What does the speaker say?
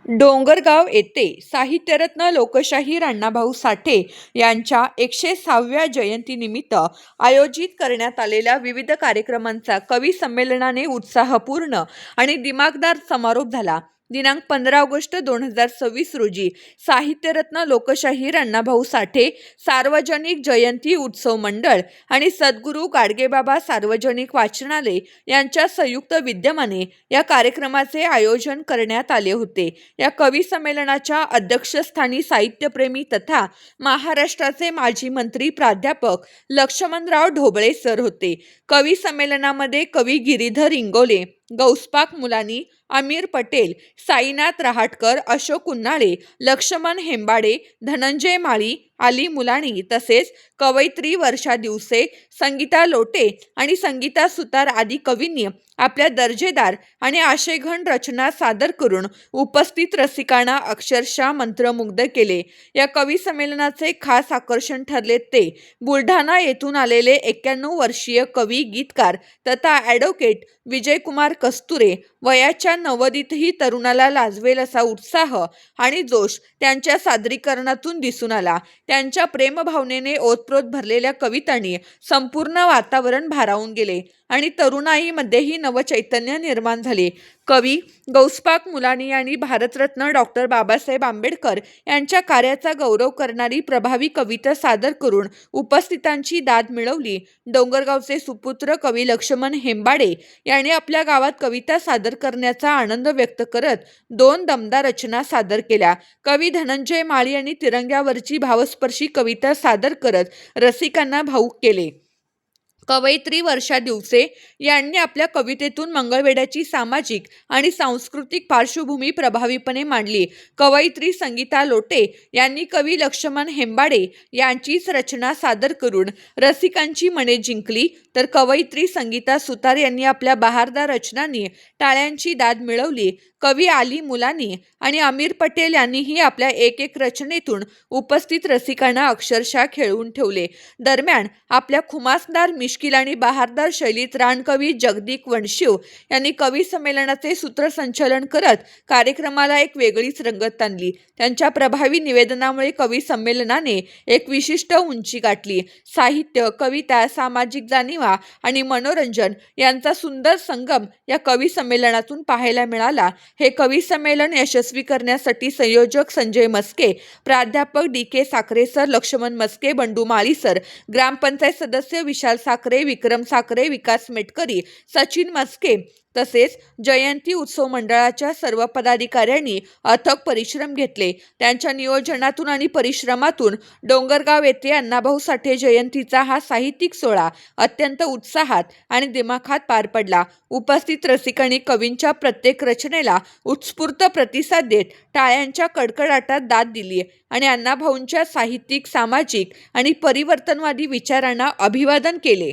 डोंगरगाव येथे साहित्यरत्न लोकशाहीर अण्णाभाऊ साठे यांच्या 106व्या जयंतीनिमित्त आयोजित करण्यात आलेल्या विविध कार्यक्रमांचा कवी संमेलनाने उत्साहपूर्ण आणि दिमागदार समारोप झाला. दिनांक 15 ऑगस्ट 2026 रोजी साहित्यरत्न लोकशाहीर अण्णाभाऊ साठे सार्वजनिक जयंती उत्सव मंडळ आणि सद्गुरू गाडगेबाबा सार्वजनिक वाचनालय यांच्या संयुक्त विद्यमाने या कार्यक्रमाचे आयोजन करण्यात आले होते. या कवी संमेलनाच्या अध्यक्षस्थानी साहित्यप्रेमी तथा महाराष्ट्राचे माजी मंत्री प्राध्यापक लक्ष्मणराव ढोबळे सर होते. कवी संमेलनामध्ये कवी गिरीधर इंगोले, गौसपाक मुलानी, आमिर पटेल, साईनाथ रहाटकर, अशोक उन्हाळे, लक्ष्मण हेंबाडे, धनंजय माळी, आली मुलानी तसेच कवयित्री वर्षा दिवसे, संगीता लोटे आणि संगीता सुतार आदी कवींनी आपल्या दर्जेदार आणि आशयघन रचना सादर करून उपस्थित रसिकांना अक्षरशः मंत्रमुग्ध केले. या कवी संमेलनाचे खास आकर्षण ठरले ते बुलढाणा येथून आलेले 91 वर्षीय कवी, गीतकार तथा ॲडव्होकेट विजयकुमार कस्तुरे. वयाच्या 90तही तरुणाला लाजवेल असा उत्साह आणि जोश त्यांच्या सादरीकरणातून दिसून आला. त्यांच्या प्रेमभावनेने ओतप्रोत भरलेल्या कवितांनी संपूर्ण वातावरण भारावून गेले आणि तरुणाईमध्येही नवचैतन्य निर्माण झाले. कवी गौसपाक मुलानी यांनी भारतरत्न डॉक्टर बाबासाहेब आंबेडकर यांच्या कार्याचा गौरव करणारी प्रभावी कविता सादर करून उपस्थितांची दाद मिळवली. डोंगरगावचे सुपुत्र कवी लक्ष्मण हेंबाडे यांनी आपल्या गावात कविता सादर करण्याचा आनंद व्यक्त करत 2 दमदार रचना सादर केल्या. कवी धनंजय माळी यांनी तिरंग्यावरची भावस्पर्शी कविता सादर करत रसिकांना भावुक केले. कवयित्री वर्षा दिवसे यांनी आपल्या कवितेतून मंगळवेढ्याची सामाजिक आणि सांस्कृतिक पार्श्वभूमी प्रभावीपणे मांडली. कवयित्री संगीता लोटे यांनी कवी लक्ष्मण हेंबाडे यांचीच रचना सादर करून रसिकांची मने जिंकली, तर कवयित्री संगीता सुतार यांनी आपल्या बहारदार रचनांनी टाळ्यांची दाद मिळवली. कवी आली मुलानी आणि आमिर पटेल यांनीही आपल्या एक रचनेतून उपस्थित रसिकांना अक्षरशः खेळवून ठेवले. दरम्यान आपल्या खुमासदार, मिश्किल आणि बहारदार शैलीत रानकवी जगदीक वनशिव यांनी कवी संमेलनाचे सूत्रसंचालन करत कार्यक्रमाला एक वेगळीच रंगत आणली. त्यांच्या प्रभावी निवेदनामुळे कवी संमेलनाने एक विशिष्ट उंची गाठली. साहित्य, कविता, सामाजिक जाणीवा आणि मनोरंजन यांचा सुंदर संगम या कवी संमेलनातून पाहायला मिळाला. हे कवी संमेलन यशस्वी करण्यासाठी संयोजक संजय मस्के, प्राध्यापक DK साखरे सर, लक्ष्मण मस्के, बंडू माळी सर, ग्रामपंचायत सदस्य विशाल साखरे, विक्रम साखरे, विकास मेटकरी, सचिन मस्के तसेच जयंती उत्सव मंडळाच्या सर्व पदाधिकाऱ्यांनी अथक परिश्रम घेतले. त्यांच्या नियोजनातून आणि परिश्रमातून डोंगरगाव येथे अण्णाभाऊ साठे जयंतीचा हा साहित्यिक सोहळा अत्यंत उत्साहात आणि दिमाखात पार पडला. उपस्थित रसिकांनी कवींच्या प्रत्येक रचनेला उत्स्फूर्त प्रतिसाद देत टाळ्यांच्या कडकडाटात दाद दिली आणि अण्णाभाऊंच्या साहित्यिक, सामाजिक आणि परिवर्तनवादी विचारांना अभिवादन केले.